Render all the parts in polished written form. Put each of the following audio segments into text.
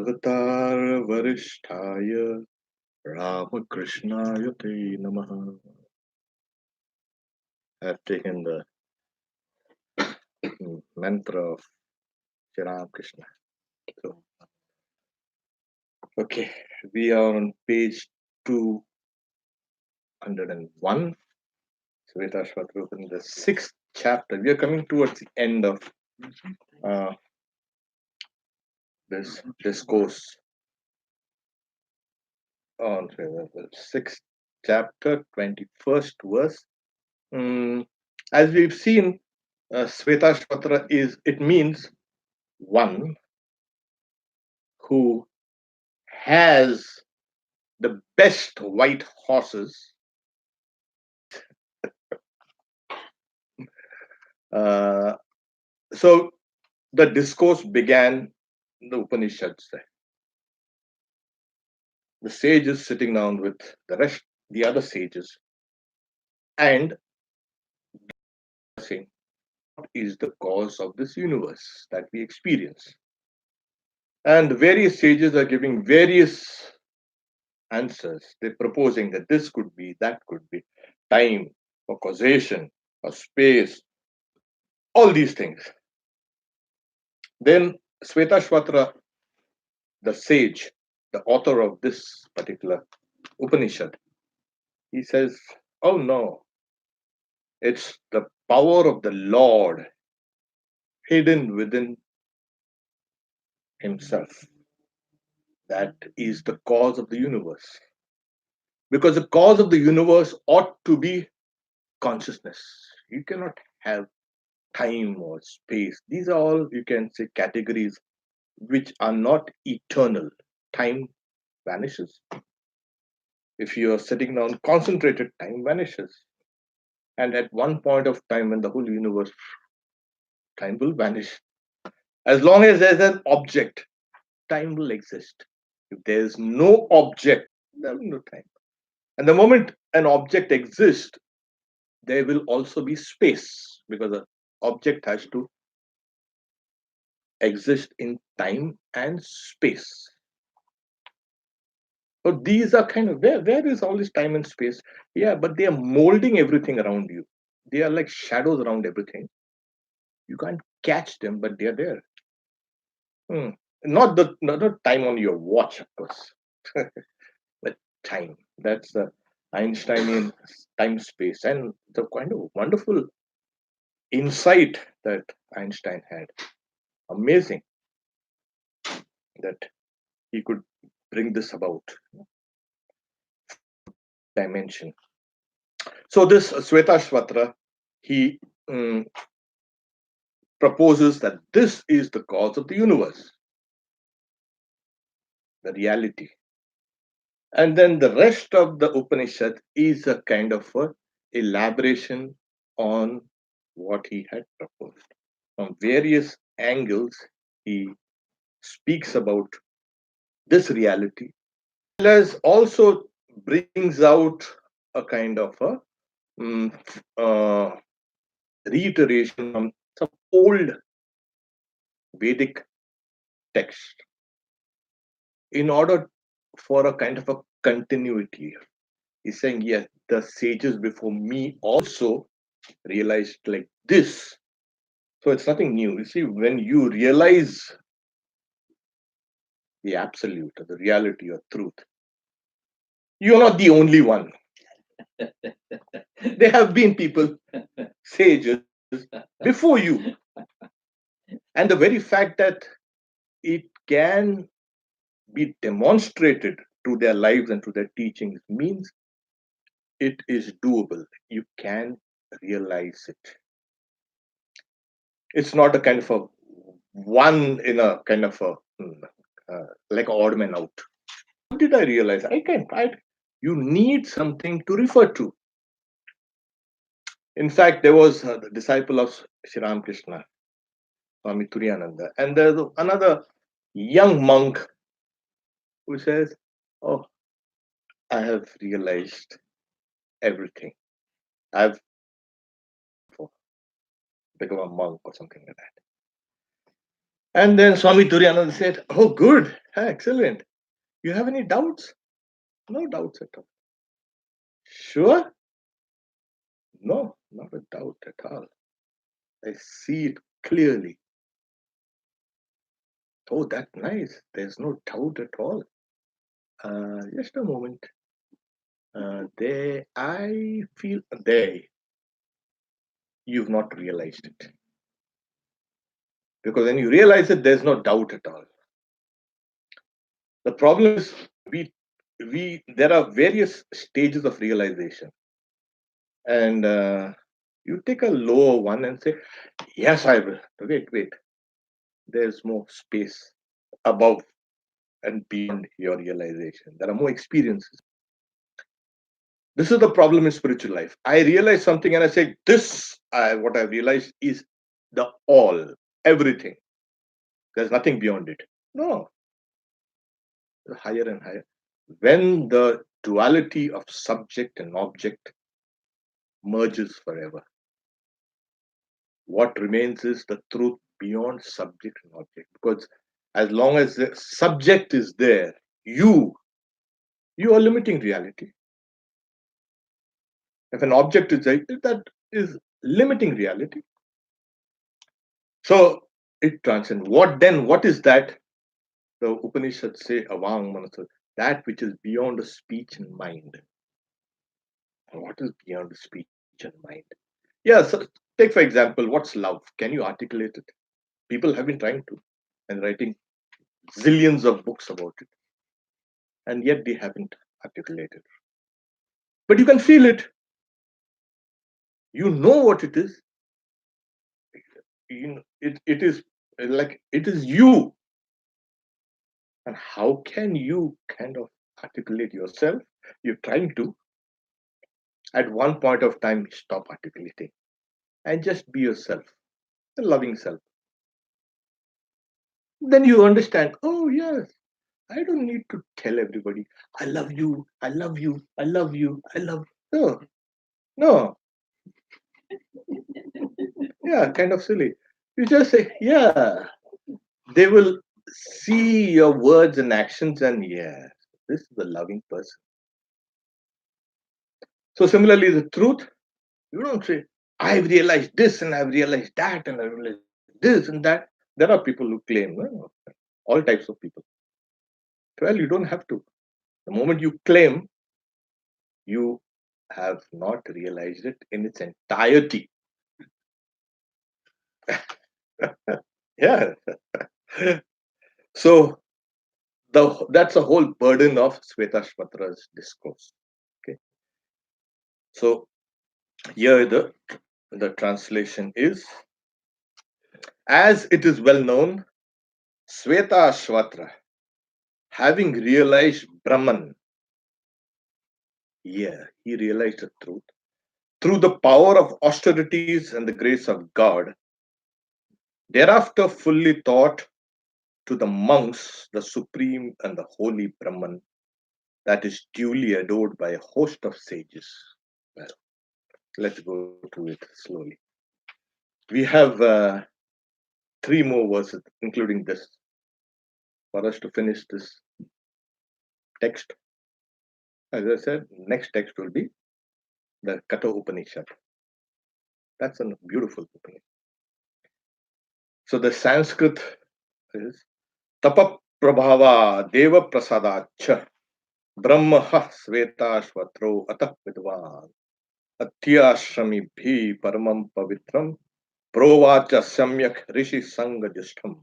Avtar वरिष्ठाय Ramakrishnaaya te namaha. I've taken the mantra of Shri Ramakrishna. So, okay, we are on page 201. Shvetashvatara in the sixth chapter. We are coming towards the end of uh, this discourse on the sixth chapter, 21st verse. As we've seen, Shvetashvatara it means one who has the best white horses. So the discourse began in the Upanishads. The sages sitting down with the other sages, and saying, what is the cause of this universe that we experience? And various sages are giving various answers. They're proposing that this could be, that could be, time, or causation, or space, all these things. Then Shvetashvatara, the sage, the author of this particular Upanishad, he says, oh no, it's the power of the Lord hidden within himself. That is the cause of the universe. Because the cause of the universe ought to be consciousness. You cannot have time or space. These are all, you can say, categories which are not eternal. Time vanishes. If you are sitting down, concentrated, time vanishes. And at one point of time, when the whole universe, time will vanish. As long as there's an object, time will exist. If there's no object, there will be no time. And the moment an object exists, there will also be space because the object has to exist in time and space. So these are kind of where is all this time and space? Yeah, but they are molding everything around you. They are like shadows around everything. You can't catch them, but they are there. Not the time on your watch, of course, but time. That's the Einsteinian time space, and the kind of wonderful insight that Einstein had. Amazing that he could bring this about dimension. So this Shvetashvatara, he proposes that this is the cause of the universe, the reality. And then the rest of the Upanishad is a kind of a elaboration on what he had proposed. From various angles, he speaks about this reality, as also brings out a kind of a reiteration from some old Vedic text in order for a kind of a continuity. He's saying, yes, the sages before me also realized like this. So it's nothing new. You see, when you realize the absolute, or the reality or truth, you're not the only one. There have been people, sages, before you. And the very fact that it can be demonstrated to their lives and to their teachings means it is doable. You can realize it. It's not a kind of a one in a kind of a like odd man out. What did I realize? I can't. You need something to refer to. In fact, there was the disciple of Sri Ramakrishna, Swami Turiyananda, and there's another young monk who says, "Oh, I have realized everything. I've become a monk or something like that." And then Swami Turiyananda said, "Oh, good, excellent. You have any doubts?" "No doubts at all." "Sure?" "No, not a doubt at all. I see it clearly." "Oh, that's nice. There's no doubt at all." Just a moment. I feel there you've not realized it. Because when you realize it, there's no doubt at all. The problem is we there are various stages of realization, and you take a lower one and say, "Yes, I will." Wait. There's more space above and beyond your realization. There are more experiences. This is the problem in spiritual life. I realize something and I say, what I realized is the all, everything. There's nothing beyond it. No, higher and higher. When the duality of subject and object merges forever, what remains is the truth beyond subject and object. Because as long as the subject is there, you are limiting reality. If an object is there, that is limiting reality. So it transcends. What then? What is that? The Upanishads say, Avang Manasa, that which is beyond the speech and mind. What is beyond the speech and mind? Yeah, so take for example, what's love? Can you articulate it? People have been trying to and writing zillions of books about it, and yet they haven't articulated. But you can feel it. You know what it is. It is like it is you. And how can you kind of articulate yourself? You're trying to, at one point of time, stop articulating and just be yourself, a loving self. Then you understand, oh, yes, I don't need to tell everybody, I love you, I love you, I love you, I love you. No, no, yeah, kind of silly. You just say, yeah, they will see your words and actions, and yeah, this is a loving person. So, similarly, the truth, you don't say, I've realized this and I've realized that and I've realized this and that. There are people who claim, all types of people. Well, you don't have to. The moment you claim, you have not realized it in its entirety. Yeah. So that's a whole burden of Svetashvatra's discourse. Okay. So here the translation is, as it is well known, Svetashvatra, having realized Brahman, yeah, he realized the truth through the power of austerities and the grace of God, thereafter fully taught to the monks the supreme and the holy Brahman that is duly adored by a host of sages. Well, let's go to it slowly. We have three more verses, including this, for us to finish this text. As I said, next text will be the Katha Upanishad. That's a beautiful Upanishad. So the Sanskrit is Tapa Prabhava Deva Prasadacha Brahma Svetashvatro Atah Vidvan Atyashrami Paramam Pavitram Provacha Samyak Rishi Sangha Justam.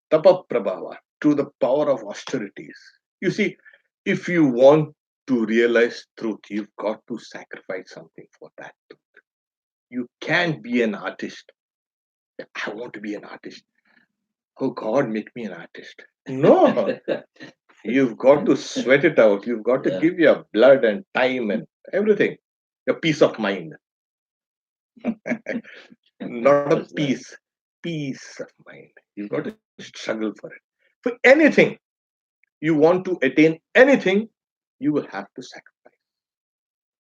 Tapa Prabhava, to the power of austerities. You see, if you want to realize truth, you've got to sacrifice something for that truth. You can't be an artist. I want to be an artist. Oh God, make me an artist. No, you've got to sweat it out. You've got to give your blood and time and everything. Your peace of mind. Not a peace of mind. You've got to struggle for it. For anything you want to attain, anything, you will have to sacrifice.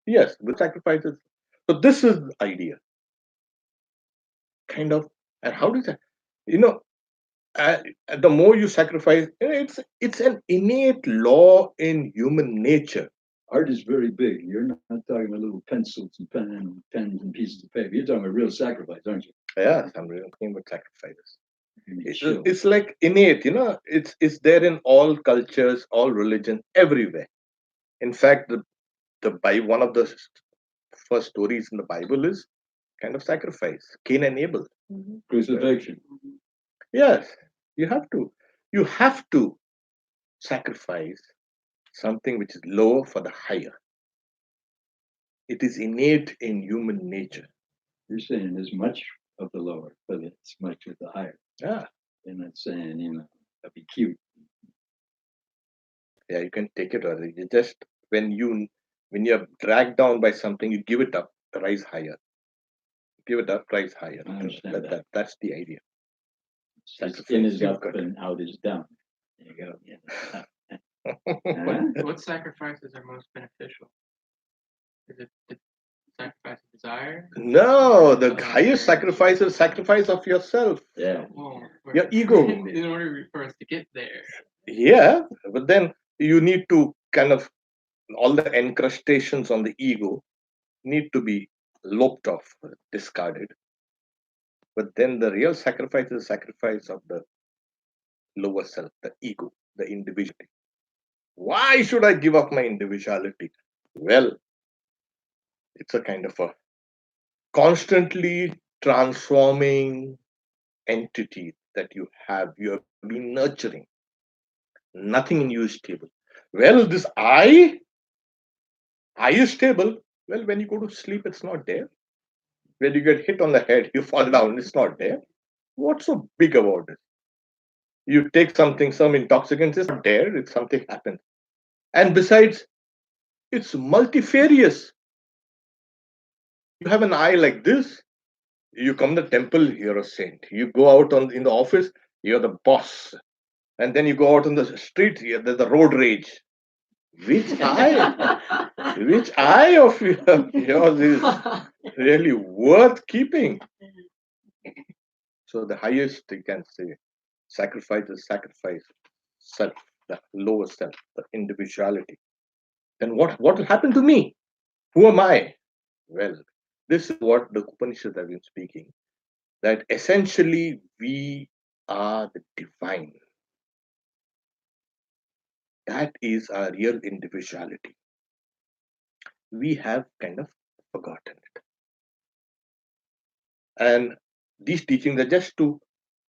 Yes, with sacrifices. So this is the idea, kind of. And how does that? You know, uh, the more you sacrifice, it's an innate law in human nature. Art is very big. You're not talking about little pencils and pens and pieces of paper. You're talking about real sacrifice, aren't you? Yeah, I'm really thinking about sacrifices. I mean, chill. It's like innate, it's there in all cultures, all religions, everywhere. In fact, one of the first stories in the Bible is kind of sacrifice, Cain and Abel. Crucifixion. Yes, you have to. You have to sacrifice something which is lower for the higher. It is innate in human nature. You're saying there's much of the lower, but it's much of the higher. Yeah, You're not saying, that'd be cute. yeah, you can take it or you just when you're dragged down by something, you give it up, rise higher. Give it up, rise higher. I understand that. That's the idea. It's in Sacrifice. is You've up got and out is down. There you go. Yeah, that's What sacrifices are most beneficial? Is it the sacrifice of desire? No, the highest sacrifice is sacrifice of yourself, yeah. Well, your ego. in order for us to get there. Yeah, but then you need to kind of all the encrustations on the ego need to be lopped off, discarded. But then the real sacrifice is sacrifice of the lower self, the ego, the individuality. Why should I give up my individuality? Well, it's a kind of a constantly transforming entity that you have been nurturing. Nothing in you is stable. Well, this I is stable. Well, when you go to sleep, it's not there. When you get hit on the head, you fall down, it's not there. What's so big about it? You take something, some intoxicants, it's not there, it's something happens. And besides, it's multifarious. You have an eye like this, you come to the temple, you're a saint. You go out in the office, you're the boss. And then you go out on the street, there's the road rage. Which eye? Which eye of yours is really worth keeping? So the highest you can say, sacrifice is sacrifice, self, the lower self, the individuality. Then what will happen to me? Who am I? Well, this is what the Upanishads have been speaking. That essentially we are the divine. That is our real individuality. We have kind of forgotten it. And these teachings are just to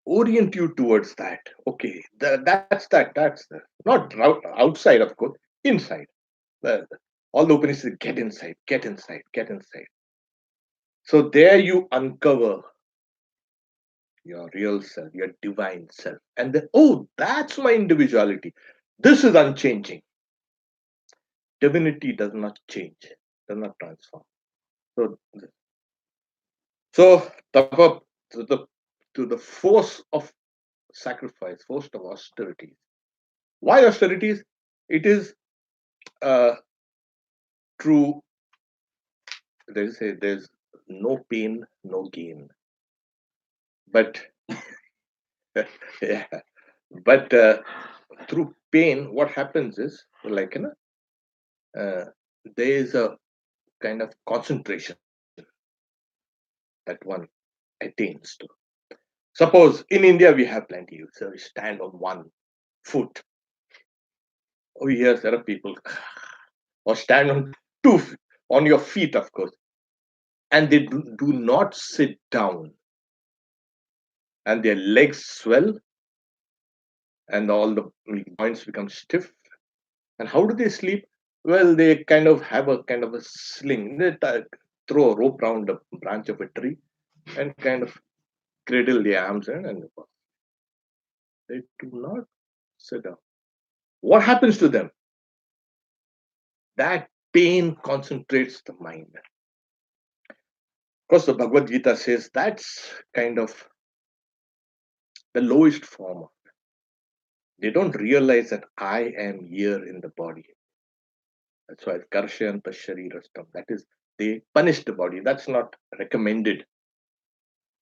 orient you towards that. Okay, that's not outside, of course, inside. The, all the Upanishads get inside, get inside, get inside. So there you uncover your real self, your divine self. And then, oh, that's my individuality. This is unchanging. Divinity does not change, does not transform. So, so tapa, to the force of sacrifice, force of austerities. Why austerities? It is uh, true. They say there's no pain, no gain. But yeah, but through pain, what happens is like there is a kind of concentration that one attains to. Suppose in India we have plenty. So we stand on one foot. Oh yes, there are people, or stand on two on your feet, of course, and they do not sit down, and their legs swell, and all the joints become stiff. And how do they sleep? Well, they kind of have a kind of a sling. They throw a rope around the branch of a tree and kind of cradle the arms and they do not sit down. What happens to them? That pain concentrates the mind. Of course, the Bhagavad Gita says that's kind of the lowest form. They don't realize that I am here in the body. That's why Karshayanta Sharirastam. That is, they punish the body. That's not recommended.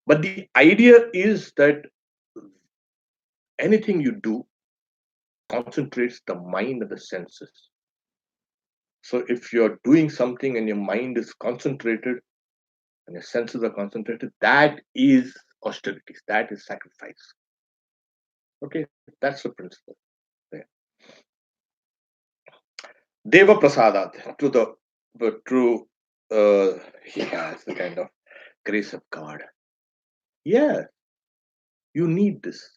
But the idea is that anything you do concentrates the mind and the senses. So if you're doing something and your mind is concentrated and your senses are concentrated, that is austerities, that is sacrifice. Okay, that's the principle there. Deva Prasadat, to the true, he has the kind of grace of God. Yeah, you need this.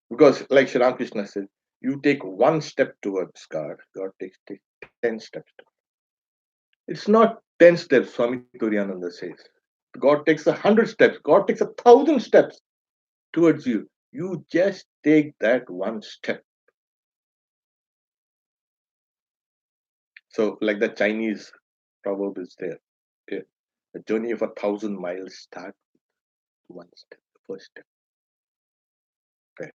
Because, like Shri Ramakrishna said, you take one step towards God, God takes 10 steps. It's not 10 steps, Swami Turiyananda says. God takes 100 steps, God takes 1,000 steps towards you. You just take that one step. So, like the Chinese proverb is there. Okay. The journey of 1,000 miles starts with one step, the first step. Okay.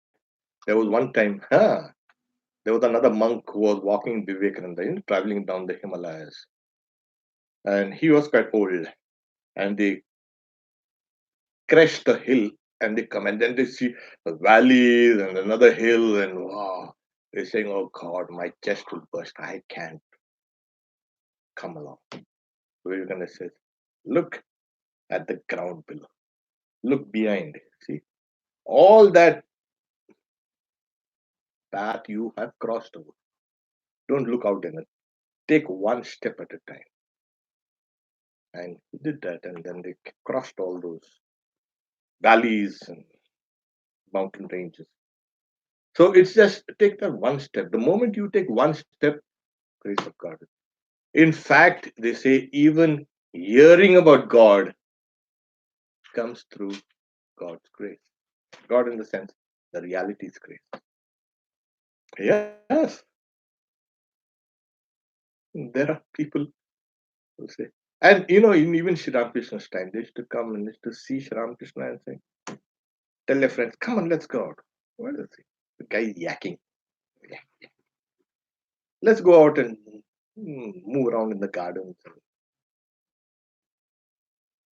There was one time, there was another monk who was walking Vivekananda, traveling down the Himalayas. And he was quite old. And they crest the hill and they come and then they see the valleys and another hill and wow, they're saying, oh God, my chest will burst. I can't come along. Vivekananda says, look at the ground below. Look behind. See, all that path you have crossed over. Don't look out in it. Take one step at a time. And he did that, and then they crossed all those valleys and mountain ranges. So it's just take that one step. The moment you take one step, grace of God. In fact, they say even hearing about God comes through God's grace. God, in the sense, the reality is grace. Yes. There are people who say, and in even Sri Ramakrishna's time, they used to come and used to see Sri Ramakrishna and say, tell their friends, come on, let's go out. What is he? The guy is yakking. Let's go out and move around in the gardens.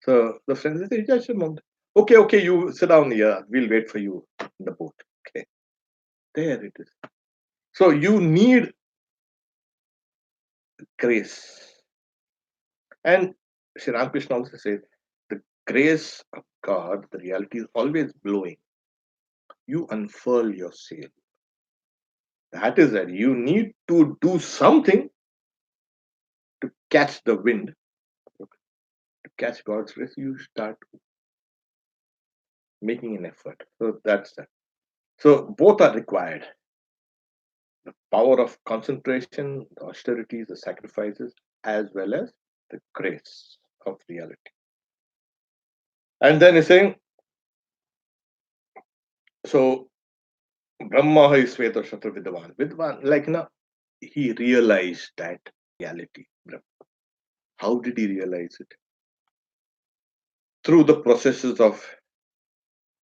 So the friends say, just a moment. Okay, you sit down here. We'll wait for you in the boat. Okay. There it is. So you need grace. And Sri Ramakrishna also said, the grace of God, the reality is always blowing. You unfurl your sail. That is that you need to do something to catch the wind. To catch God's grace, you start making an effort. So that's that. So both are required. The power of concentration, the austerities, the sacrifices, as well as the grace of reality. And then he's saying, so Brahma is Sveta Shatra Vidwan. Vidwan, like he realized that reality. How did he realize it? Through the processes of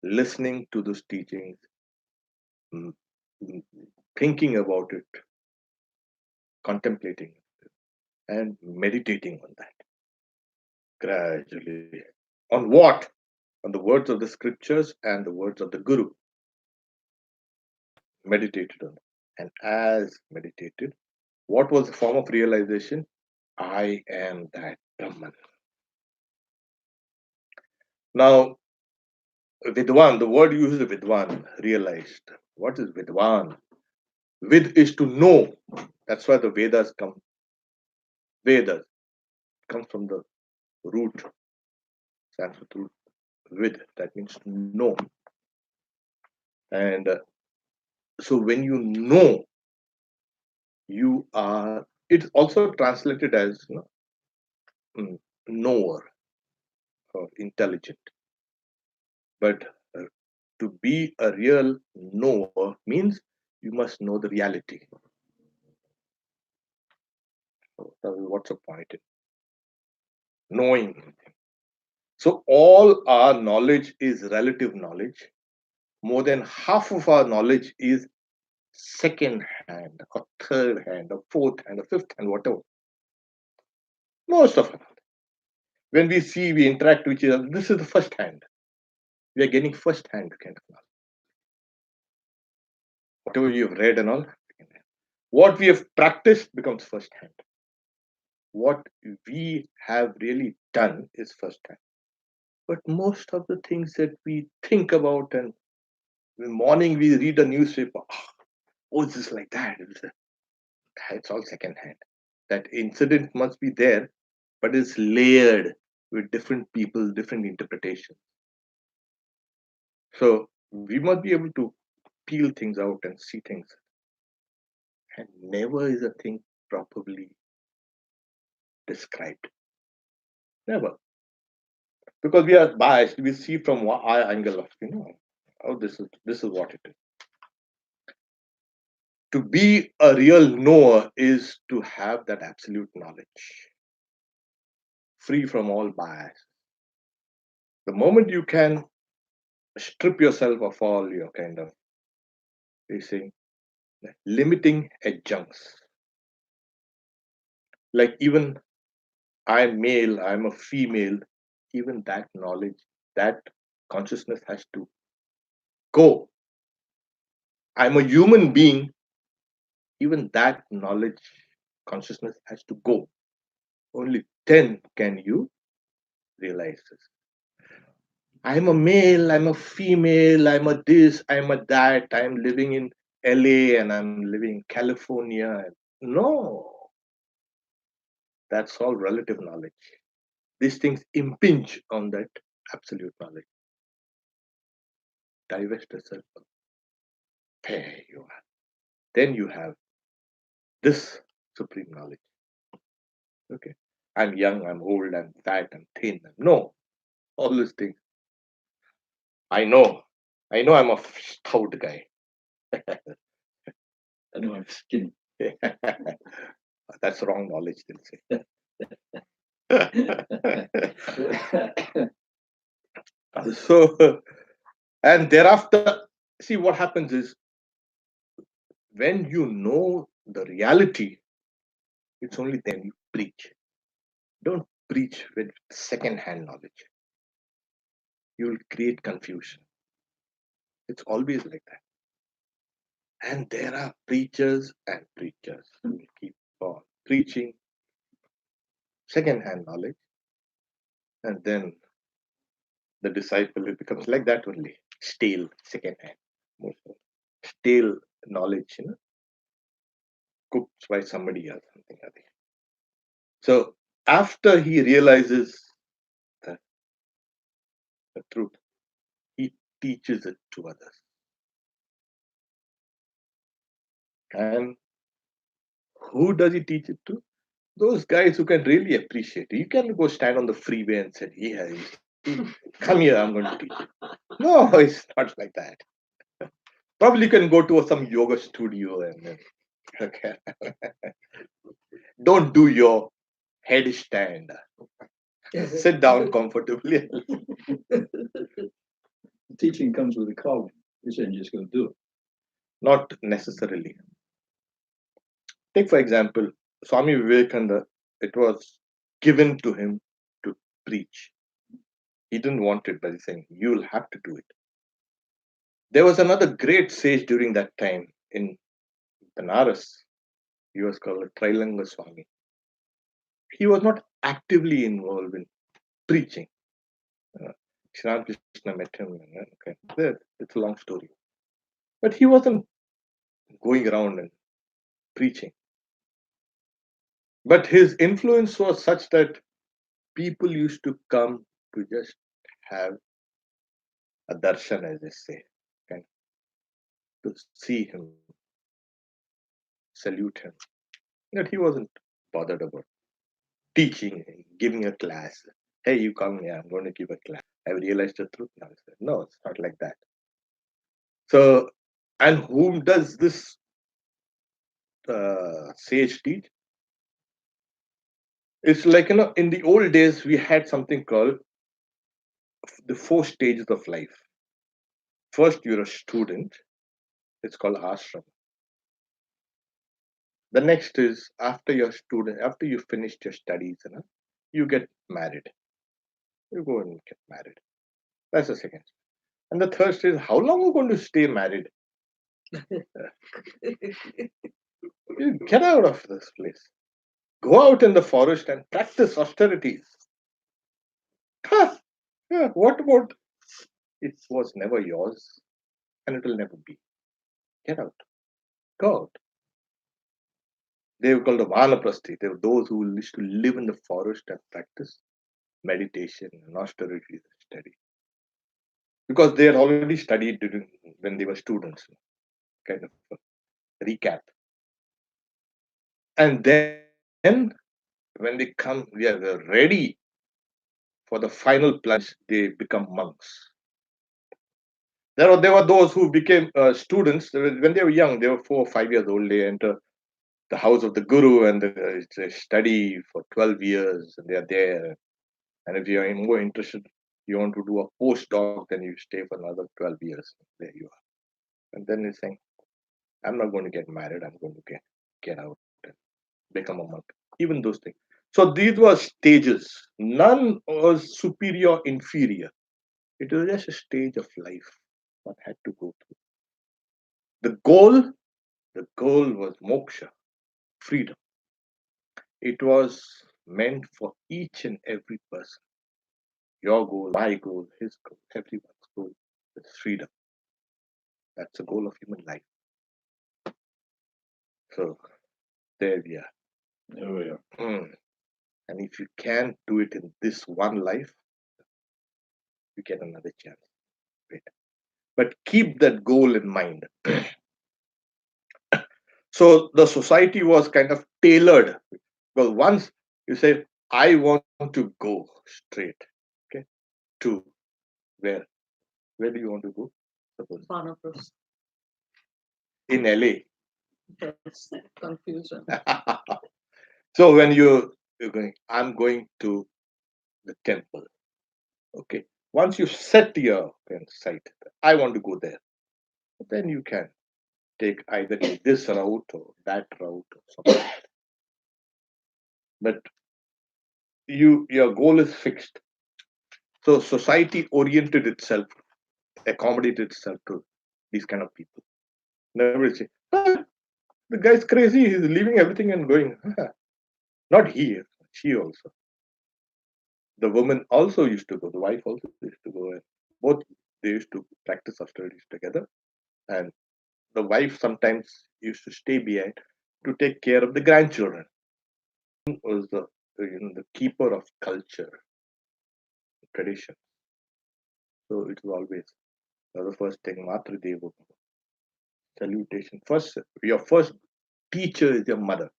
listening to those teachings, mm, thinking about it, contemplating it, and meditating on that gradually. On what? On the words of the scriptures and the words of the Guru. Meditated on. And as meditated, what was the form of realization? I am that Brahman. Now, Vidwan, the word used is Vidwan, realized. What is Vidwan? Vid is to know. That's why the Vedas come. Vedas comes from the root, Sanskrit root, vid, that means to know. And so when you know, you are, it's also translated as knower or intelligent. But to be a real knower means you must know the reality. So what's the point in knowing? So all our knowledge is relative knowledge. More than half of our knowledge is second hand or third hand or fourth hand or fifth hand, whatever. Most of it. When we see, we interact with each other, this is the first hand. We are getting first hand kind of knowledge. Whatever you've read and all, second hand. What we have practiced becomes first hand. What we have really done is first hand. But most of the things that we think about, and in the morning we read a newspaper, oh, it's just like that. It's all second hand. That incident must be there, but it's layered with different people, different interpretations. So we must be able to peel things out and see things. And never is a thing properly described. Never. Because we are biased. We see from our angle of, oh, this is what it is. To be a real knower is to have that absolute knowledge, free from all bias. The moment you can strip yourself of all your kind of facing limiting adjuncts, like even I'm male, I'm a female, even that knowledge, that consciousness has to go. I'm a human being, even that knowledge, consciousness has to go. Only then can you realize this. I'm a male, I'm a female, I'm a this, I'm a that, I'm living in LA and I'm living in California. No, that's all relative knowledge. These things impinge on that absolute knowledge. Divest yourself. There you are. Then you have this supreme knowledge. Okay. I'm young, I'm old, I'm fat, I'm thin. No, all these things. I know. I know I'm a stout guy. I know I'm skinny. That's wrong knowledge, they'll say. So, and thereafter, see what happens is when you know the reality, it's only then you preach. Don't preach with second hand knowledge. You will create confusion. It's always like that. And there are preachers and preachers who will keep on preaching second hand knowledge, and then the disciple, it becomes like that only, stale second hand, stale knowledge, cooked by somebody else, something like that. So after he realizes the, the truth, he teaches it to others. And who does he teach it to? Those guys who can really appreciate it. You can go stand on the freeway and say, yeah, come here, I'm going to teach you. No, it's not like that. Probably you can go to some yoga studio and then, okay. Don't do your headstand. Sit down comfortably. Teaching comes with a calling. You're saying just go do it. Not necessarily. Take, for example, Swami Vivekananda, it was given to him to preach. He didn't want it, but he's saying, you'll have to do it. There was another great sage during that time in Banaras. He was called Trailanga Swami. He was not actively involved in preaching. Sri Ramakrishna met him. Okay, it's a long story. But he wasn't going around and preaching. But his influence was such that people used to come to just have a darshan, as they say, kind of, to see him, salute him. That he wasn't bothered about teaching, giving a class. Hey, you come here, I'm going to give a class. I've realized the truth now. No, it's not like that. So, and whom does this sage teach? It's like, in the old days, we had something called the 4 stages of life. First, you're a student. It's called ashram. The next is after you're student, after you finished your studies, you get married. You go and get married. That's the second. And the third is how long are you going to stay married? You get out of this place. Go out in the forest and practice austerities. Huh, yeah, what about it was never yours and it will never be? Get out. Go out. They were called the Vanaprasthi. They were those who used to live in the forest and practice meditation and austerity study. Because they had already studied when they were students, kind of a recap. And then when they come, they're ready for the final plunge, they become monks. There were those who became students when they were young. They were 4 or 5 years old. They enter the house of the guru and they study for 12 years and they are there. And if you are more interested, you want to do a postdoc, then you stay for another 12 years. There you are. And then you're saying, I'm not going to get married. I'm going to get out and become a monk. Even those things. So these were stages. None was superior, inferior. It was just a stage of life one had to go through. The goal was moksha, freedom. It was meant for each and every person. Your goal, my goal, his goal, everyone's goal is freedom. That's the goal of human life. So there we are. There we are. And if you can't do it in this one life, you get another chance. Wait. But keep that goal in mind. So the society was kind of tailored. Because once you say, I want to go straight, okay, to where? Where do you want to go? Suppose Vanaprastha. in LA. That's confusion. So when you're going, I'm going to the temple. Okay. Once you set your sight, I want to go there. Then you can take either this route or that route or something. But your goal is fixed. So society oriented itself, accommodated itself to these kind of people. Never say, the guy's crazy, he's leaving everything and going. Not he, she also. The woman also used to go, the wife also used to go, and both they used to practice austerities together. And the wife sometimes used to stay behind to take care of the grandchildren. Was the keeper of culture, tradition. So it was always the first thing, Matru Devo, salutation. First, your first teacher is your mother.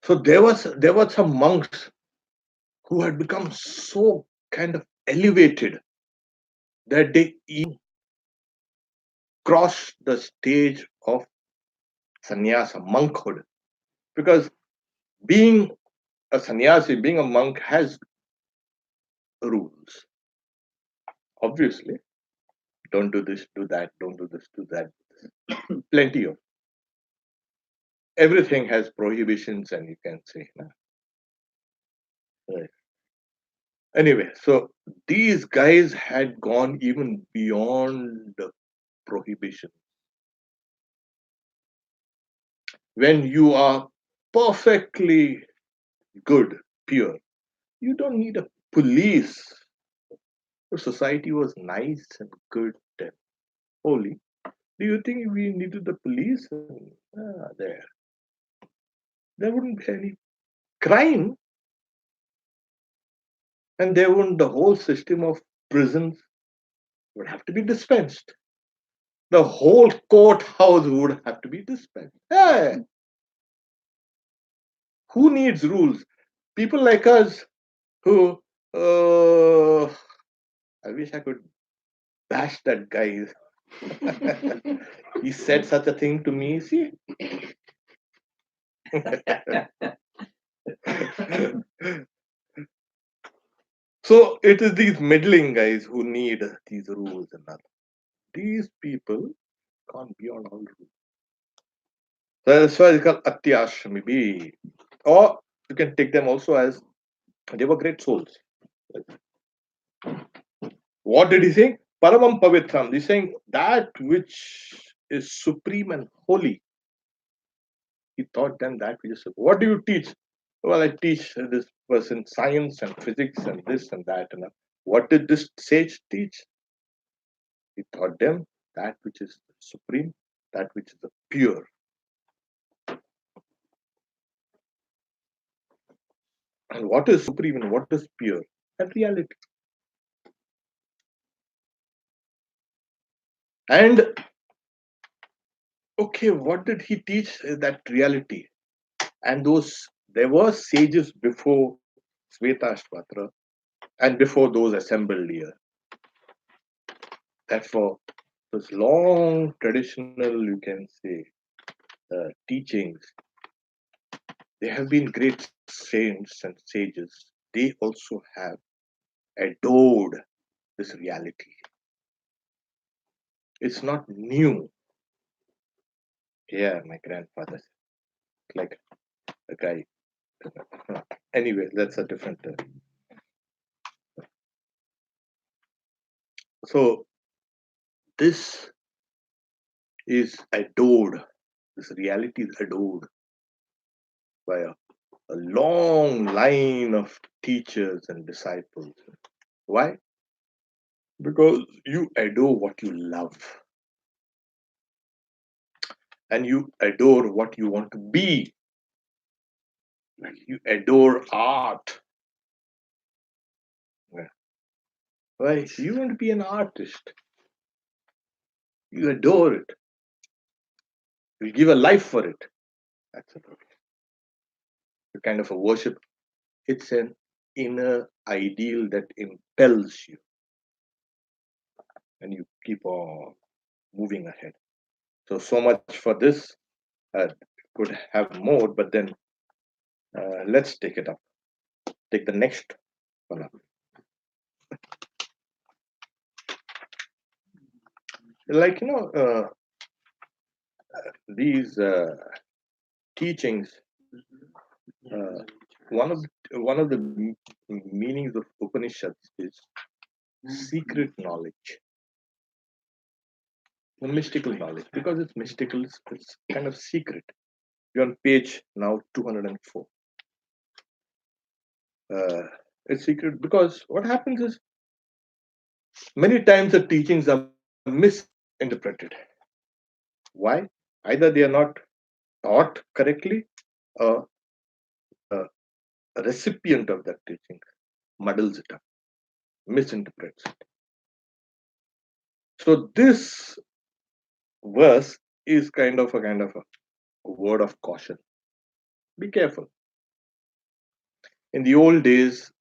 So there were some monks who had become so kind of elevated that they even crossed the stage of sannyasa, monkhood. Because being a sannyasi, being a monk has rules. Obviously, don't do this, do that, don't do this, do that. Plenty of. Everything has prohibitions, and you can say, nah. Right. Anyway, so these guys had gone even beyond the prohibition. When you are perfectly good, pure, you don't need a police. The society was nice and good and holy. Do you think we needed the police? There wouldn't be any crime, and there wouldn't the whole system of prisons would have to be dispensed. The whole courthouse would have to be dispensed. Hey, who needs rules? People like us who, I wish I could bash that guy. He said such a thing to me. See, so it is these meddling guys who need these rules and all. These people gone beyond all rules. So that's why it's called Atyashrami B. Or you can take them also as they were great souls. What did he say? Paramam Pavitram. He's saying that which is supreme and holy. He taught them that which is supreme. What do you teach? Well, I teach this person science and physics and this and that. And what did this sage teach? He taught them that which is supreme, that which is the pure. And what is supreme and what is pure? That reality. And okay, what did he teach? That reality. And there were sages before Svetashvatra and before those assembled here. That for this long traditional, you can say, teachings, there have been great saints and sages. They also have adored this reality. It's not new. Yeah, my grandfather said, like a guy. Anyway, that's a different. So this is adored. This reality is adored by a long line of teachers and disciples. Why? Because you adore what you love and you adore what you want to be. Like you adore art. Yeah. Why? You want to be an artist. You adore it. You give a life for it. That's a kind of a worship. It's an inner ideal that impels you and you keep on moving ahead. So much for this. Could have more, but then let's take it up. Take the next one up. Like these teachings. One of the meanings of Upanishads is secret knowledge, the mystical knowledge, because it's mystical. It's kind of secret. You're on page now 204. It's secret because what happens is many times the teachings are misinterpreted. Why? Either they are not taught correctly, or a recipient of that teaching muddles it up, misinterprets it. So this verse is kind of a word of caution. Be careful. In the old days,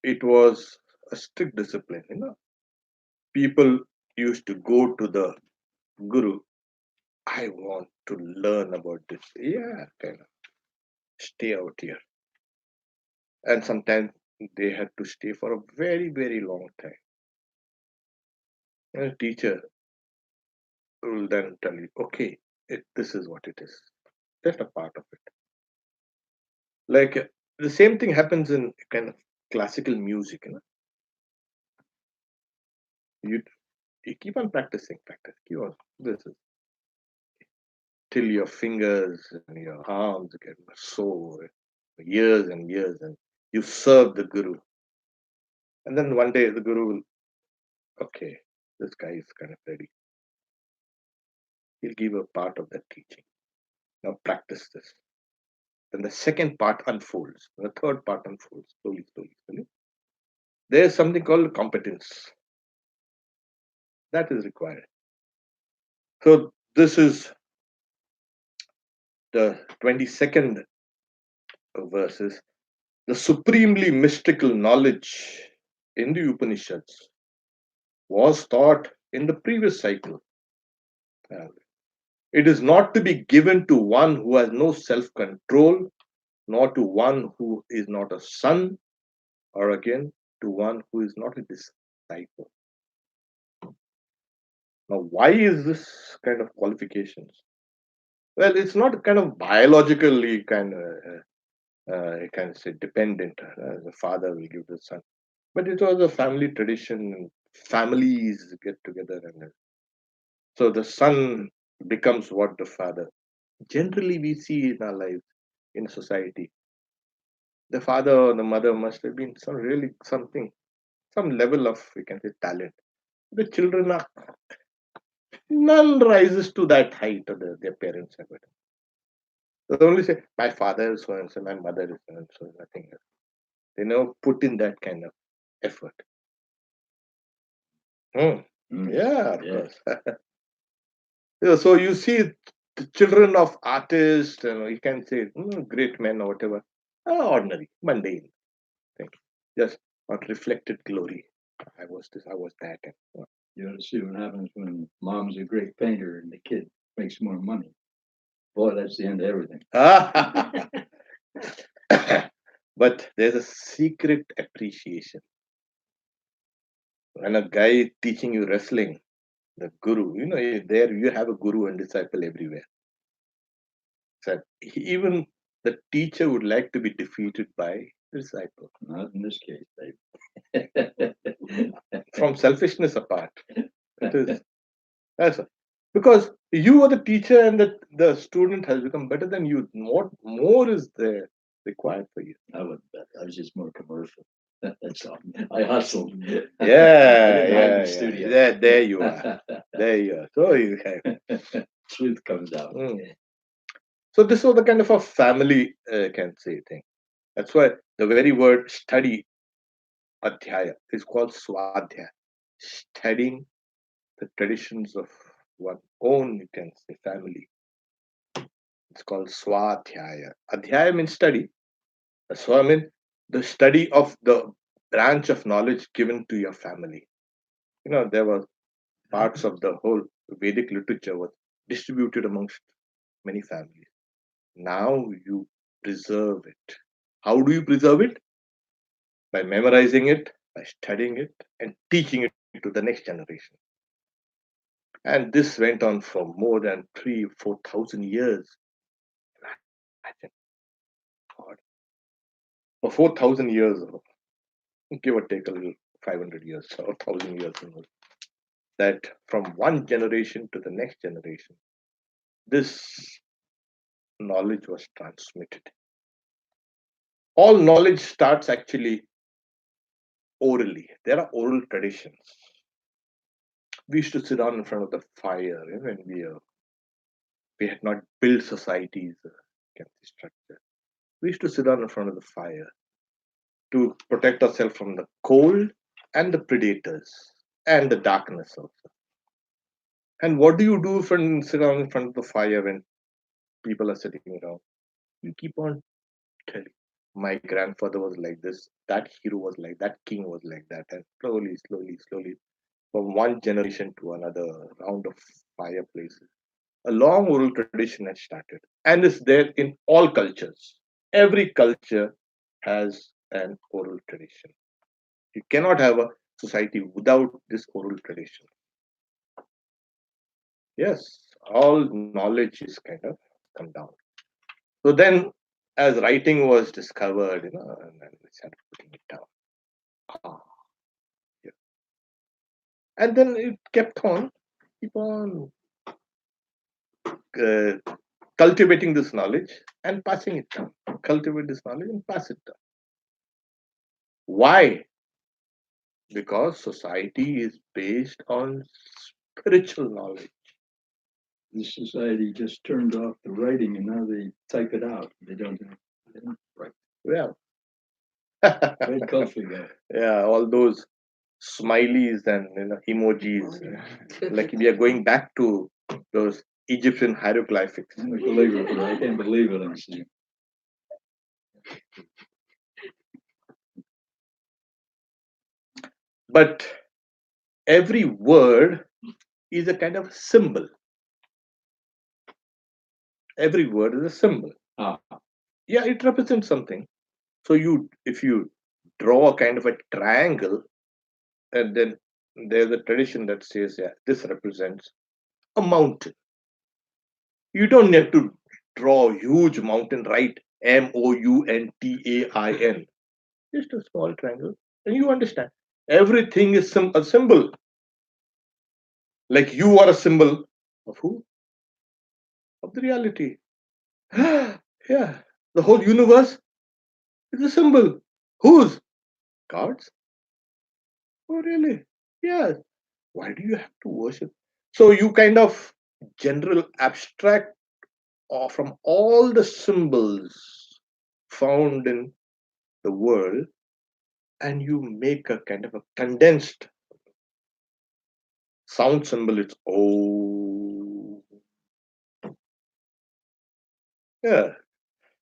it was a strict discipline. People used to go to the guru. I want to learn about this. Yeah, kind of stay out here. And sometimes they had to stay for a very, very long time. And a teacher will then tell you, okay, this is what it is. Just a part of it. Like the same thing happens in kind of classical music. You you keep on practice, keep on. This is till your fingers and your arms get sore, years and years, and you serve the guru. And then one day the guru will, okay, this guy is kind of ready. He'll give a part of that teaching. Now practice this. Then the second part unfolds. The third part unfolds slowly, slowly, slowly. There's something called competence that is required. So this is the 22nd verses. The supremely mystical knowledge in the Upanishads was taught in the previous cycle. It is not to be given to one who has no self control, nor to one who is not a son, or again to one who is not a disciple. Now, why is this kind of qualifications? Well, it's not kind of biologically you can say dependent. The father will give the son, but it was a family tradition, families get together, and so the son becomes what the father. Generally, we see in our lives, in society, the father or the mother must have been some really something, some level of, we can say, talent. The children are, none rises to that height of their parents have it. They only say, my father is so and so, my mother is so and so, nothing else. They never put in that kind of effort. Hmm. Mm. Yeah, of Yeah. course. Yeah, so you see the children of artists, you can say great men or whatever, are ordinary, mundane thing. Just not reflected glory. I was this, I was that. You ought to see what happens when mom's a great painter and the kid makes more money. Boy, that's the end of everything. But there's a secret appreciation. When a guy teaching you wrestling, the guru, there you have a guru and disciple everywhere. So even the teacher would like to be defeated by the disciple. Not in this case, babe. From selfishness apart. It is that's because you are the teacher and the student has become better than you. What more is there required for you? I would bet. I was just more commercial. That's all. I hustled. I Yeah, didn't hide in yeah, the yeah. studio. There you are. There you are. So you have. Truth comes out. So this was the kind of a family, can say thing. That's why the very word study, adhyaya, is called swadhyaya. Studying the traditions of one own, you can say, family. It's called swadhyaya. Adhyaya means study. Swa means the study of the branch of knowledge given to your family. There were parts of the whole Vedic literature was distributed amongst many families. Now you preserve it. How do you preserve it? By memorizing it, by studying it, and teaching it to the next generation. And this went on for more than 3,000-4,000 years. Imagine, God, for 4,000 years, give or take a little, 500 years or 1,000 years, that from one generation to the next generation, this knowledge was transmitted. All knowledge starts actually orally. There are oral traditions. We used to sit down in front of the fire when we had not built societies, structure. We used to sit down in front of the fire to protect ourselves from the cold and the predators and the darkness also. And what do you do when sit down in front of the fire when people are sitting around? You keep on telling. My grandfather was like this, that hero was like that, king was like that, and slowly, slowly, slowly, from one generation to another, round of fireplaces, a long oral tradition has started, and is there in all cultures. Every culture has an oral tradition. You cannot have a society without this oral tradition. Yes, all knowledge is kind of come down. So then, as writing was discovered, and then we started putting it down. Ah, yeah. And then it kept on, keep on uh, cultivating this knowledge and passing it down. Cultivate this knowledge and pass it down. Why? Because society is based on spiritual knowledge. This society just turned off the writing and now they type it out. They don't write. Well, Great culture guy. yeah, all those smileys and emojis. Like we are going back to those Egyptian hieroglyphics. I'm a calligrapher. I can't believe it. I'm seeing. But every word is a kind of symbol. Every word is a symbol. Ah, Yeah, it represents something. So if you draw a kind of a triangle, and then there's a tradition that says, yeah, this represents a mountain. You don't have to draw a huge mountain, right? Mountain. Just a small triangle, and you understand. Everything is a symbol. Like you are a symbol of who? Of the reality. Yeah. The whole universe is a symbol. Whose? God's? Oh, really? Yeah. Why do you have to worship? So you kind of general abstract from all the symbols found in the world, and you make a kind of a condensed sound symbol. It's oh, yeah.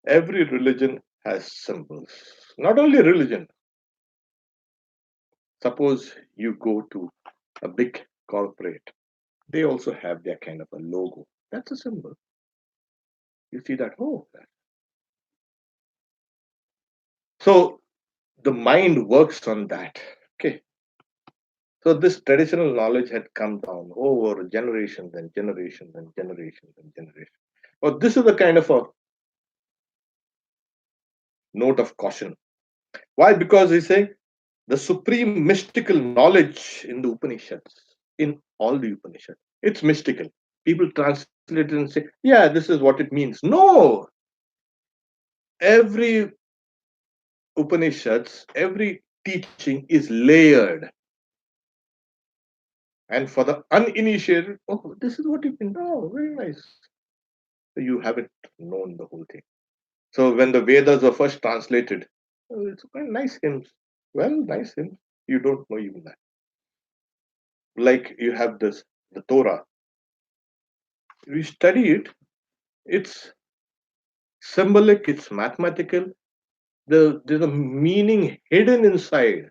Every religion has symbols. Not only religion. Suppose you go to a big corporate, they also have their kind of a logo. That's a symbol. You see that? Oh, so the mind works on that. Okay. So this traditional knowledge had come down over generations and generations and generations and generations. Well, this is the kind of a note of caution. Why? Because he's saying the supreme mystical knowledge in the Upanishads, in all the Upanishads, it's mystical. People translate it and say, yeah, this is what it means. No, every Upanishads, every teaching is layered. And for the uninitiated, oh, this is what it means. Oh, very nice. You haven't known the whole thing. So when the Vedas were first translated, oh, it's quite nice hymns. Well, nice hymns. You don't know even that. Like you have this, the Torah. We study it. It's symbolic. It's mathematical. There's a meaning hidden inside.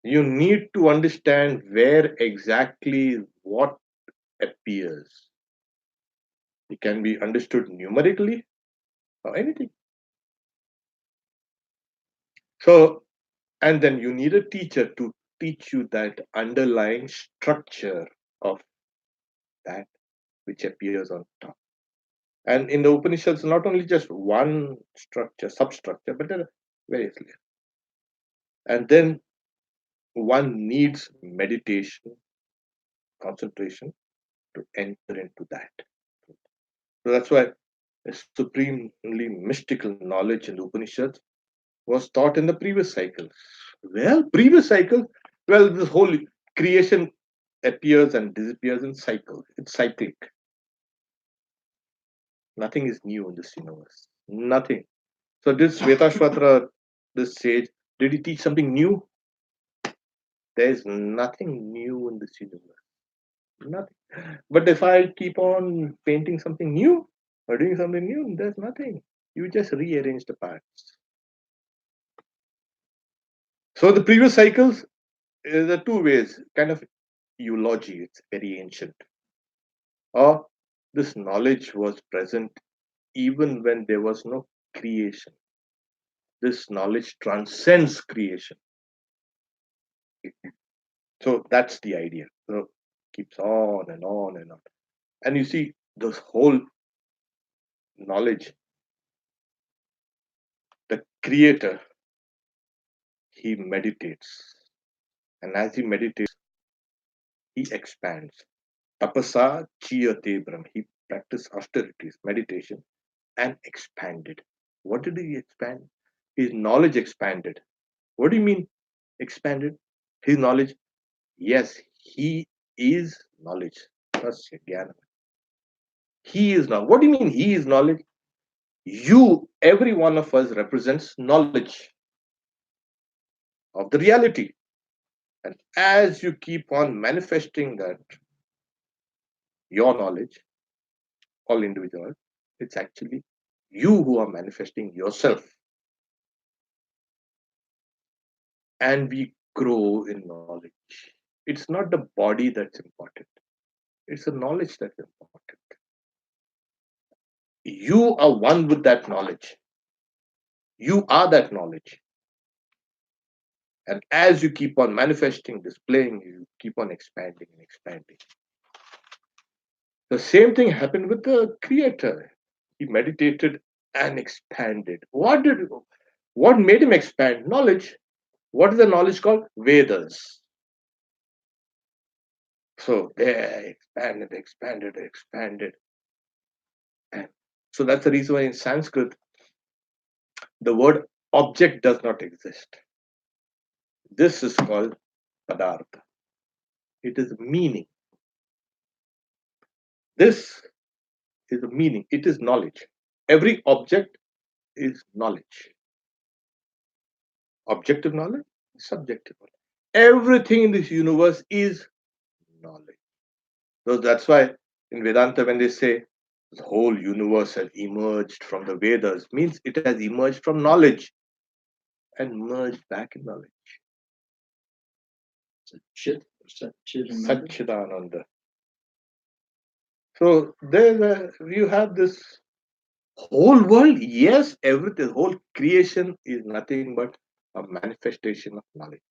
You need to understand where exactly what appears. It can be understood numerically or anything. So, and then you need a teacher to teach you that underlying structure of that which appears on top. And in the Upanishads, not only just one structure, substructure, but there are various layers. And then one needs meditation, concentration to enter into that. So that's why a supremely mystical knowledge in the Upanishads was taught in the previous cycles. Well, previous cycle, well, this whole creation appears and disappears in cycles. It's cyclic. Nothing is new in this universe. Nothing. So this Svetashvatra, this sage, did he teach something new? There is nothing new in this universe. Nothing. But if I keep on painting something new or doing something new, there's nothing. You just rearrange the parts. So the previous cycles, there are two ways, kind of eulogy, it's very ancient. Or this knowledge was present even when there was no creation. This knowledge transcends creation. So that's the idea. So keeps on and on and on. And you see, this whole knowledge, the creator, he meditates. And as he meditates, he expands. Tapasa chiyate brahm. He practiced austerities, meditation, and expanded. What did he expand? His knowledge expanded. What do you mean expanded? His knowledge. Yes, he is knowledge. Tasya jnana. He is knowledge. What do you mean he is knowledge? You, every one of us represents knowledge of the reality. And as you keep on manifesting that, your knowledge, all individuals, it's actually you who are manifesting yourself. And we grow in knowledge. It's not the body that's important, it's the knowledge that's important. You are one with that knowledge. You are that knowledge. And as you keep on manifesting, displaying, you keep on expanding and expanding. The same thing happened with the creator. He meditated and expanded. What made him expand? Knowledge. What is the knowledge called? Vedas. So they expanded. And so that's the reason why in Sanskrit, the word object does not exist. This is called padartha. It is meaning. This is the meaning. It is knowledge. Every object is knowledge. Objective knowledge, subjective knowledge. Everything in this universe is knowledge. So that's why in Vedanta, when they say the whole universe has emerged from the Vedas, means it has emerged from knowledge and merged back in knowledge. Chit, Chit, Satchidananda. So there you have this whole world. Yes, everything, whole creation is nothing but a manifestation of knowledge.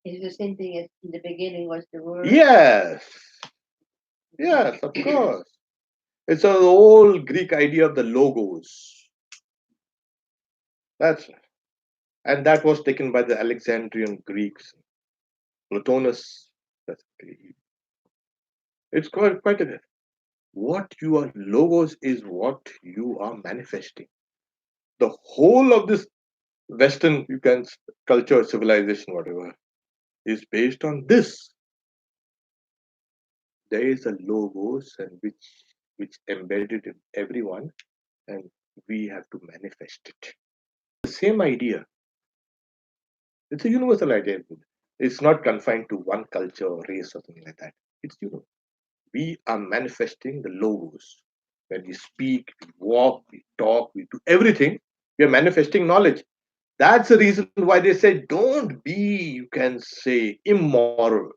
Is the same thing as in the beginning was the word? Yes, yes, of course. It's an old Greek idea of the logos. And that was taken by the Alexandrian Greeks. Plotinus. It's quite a what you are logos is what you are manifesting. The whole of this Western culture, civilization, whatever, is based on this. There is a logos and which embedded in everyone, and we have to manifest it. The same idea. It's a universal idea. It's not confined to one culture or race or something like that. It's universal. We are manifesting the logos. When we speak, we walk, we talk, we do everything, we are manifesting knowledge. That's the reason why they say don't be, you can say, immoral.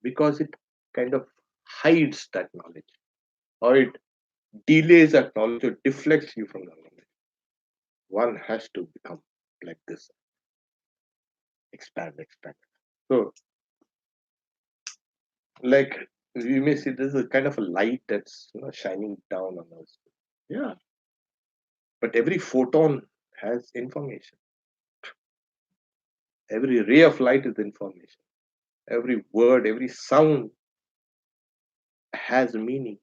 Because it kind of hides that knowledge. Or it delays that knowledge or deflects you from the knowledge. One has to become like this. Expand. So, like you may see, this is a kind of a light that's shining down on us. Yeah. But every photon has information. Every ray of light is information. Every word, every sound has meaning.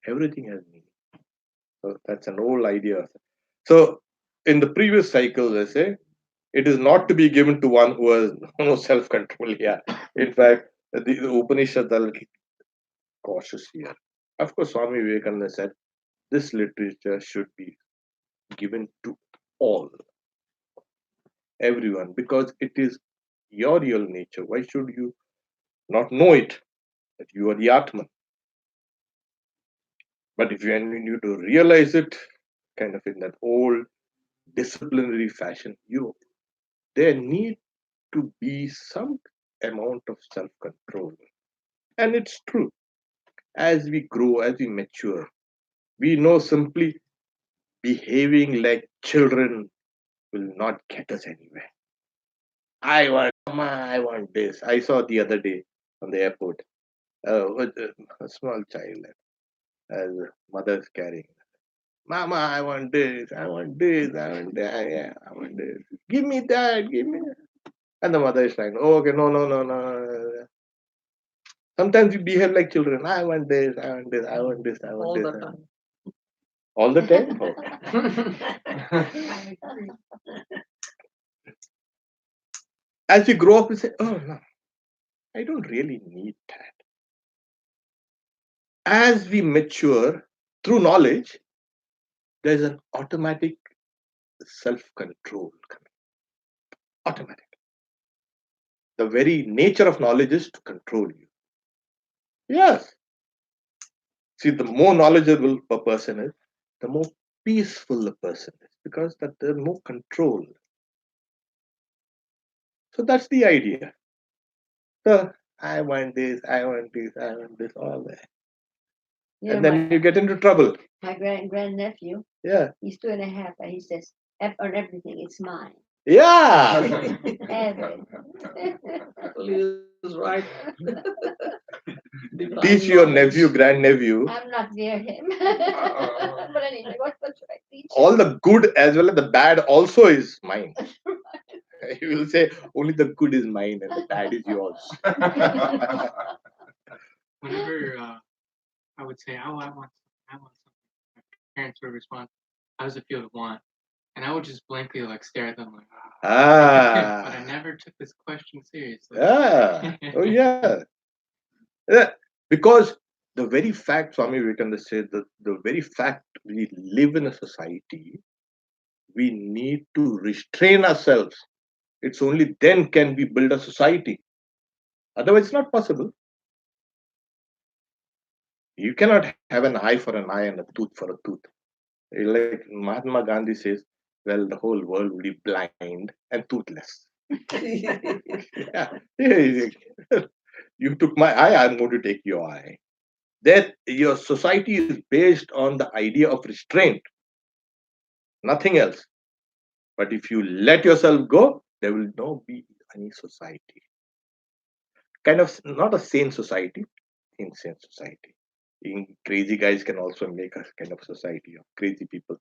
Everything has meaning. So that's an old idea. So in the previous cycle, they say it is not to be given to one who has no self-control. Yeah. In fact, the Upanishads are a little cautious here. Of course, Swami Vivekananda said this literature should be given to all, everyone, because it is your real nature. Why should you not know it? That you are the Atman. But if you need to realize it, kind of in that old disciplinary fashion, there need to be some amount of self-control. And it's true. As we grow, as we mature, we know simply behaving like children will not get us anywhere. I want this. I saw the other day on the airport with a small child as a mother's carrying. Mama, I want this, I want this, I want that, yeah, I want this. Give me that, give me that. And the mother is like, oh, okay, no. Sometimes we behave like children. I want this, I want this, I want this, I want All this. the time. All the time? Oh. As we grow up, we say, oh, no, I don't really need that. As we mature through knowledge, there's an automatic self-control coming. Automatic. The very nature of knowledge is to control you. Yes. See, the more knowledgeable a person is, the more peaceful a person is, because that there's more control. So that's the idea. So I want this, I want this, I want this, all that. You And know, then you get into trouble. my grandnephew, Yeah. he's 2.5, and he says, on everything, it's mine. Yeah. Everything. Actually, is right. Teach your nephew, grandnephew, I'm not near him. But anyway, what should I teach him? all the good as well as the bad also is mine. He will say only the good is mine and the bad is yours. Whenever I would say, "Oh, I want something," my parents would respond, "How does it feel to want?" And I would just blankly like stare at them like, "Ah." But I Ah, never took this question seriously. yeah. Oh, yeah. Yeah. Because the very fact, Swami Vivekananda said that the very fact we live in a society, we need to restrain ourselves. It's only then can we build a society. Otherwise, it's not possible. You cannot have an eye for an eye and a tooth for a tooth. Like Mahatma Gandhi says, well, the whole world will be blind and toothless. Yeah. You took my eye, I'm going to take your eye. That your society is based on the idea of restraint, nothing else. But if you let yourself go, there will not be any society. Kind of not a sane society, insane society. Crazy guys can also make a kind of society of crazy people.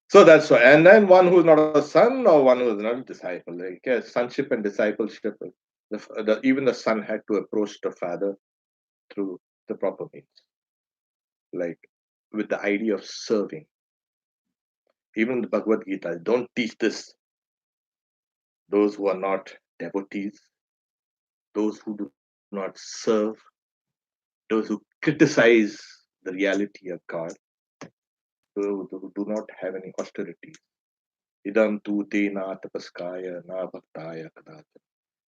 So that's why. And then one who's not a son or one who's not a disciple. Like sonship and discipleship. Even the son had to approach the father through the proper means, like with the idea of serving. Even in the Bhagavad Gita, don't teach this those who are not devotees, those who do not serve, those who criticize the reality of God, those who do not have any austerity. Idam tu te na tapaskaya na bhaktaya kadachana.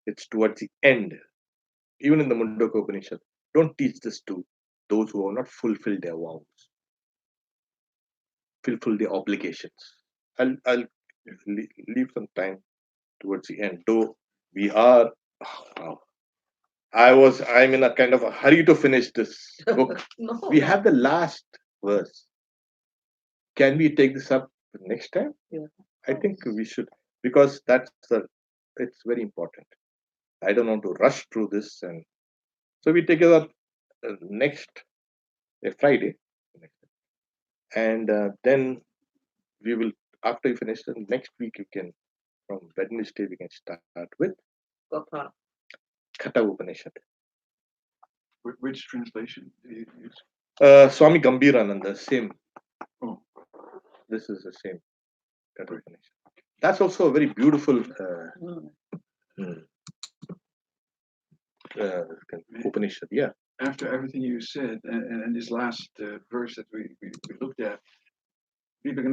It's towards the end. Even in the Mundaka Upanishad, don't teach this to those who have not fulfilled their vows, fulfill their obligations. I'll leave some time towards the end. Though we are, wow, I'm in a kind of a hurry to finish this book. No, We have the last verse. Can we take this up next time? Yeah. I think we should, because it's very important. I don't want to rush through this, and so we take it up next Friday, and then we will, after you finish the next week, you can, from Wednesday we can start with Gopal. Katha Upanishad. Which translation do you use? Swami Gambhirananda, same. Oh. This is the same Katha Upanishad. That's also a very beautiful Mm. Upanishad. Yeah. After everything you said, and this last verse that we looked at, Vivekananda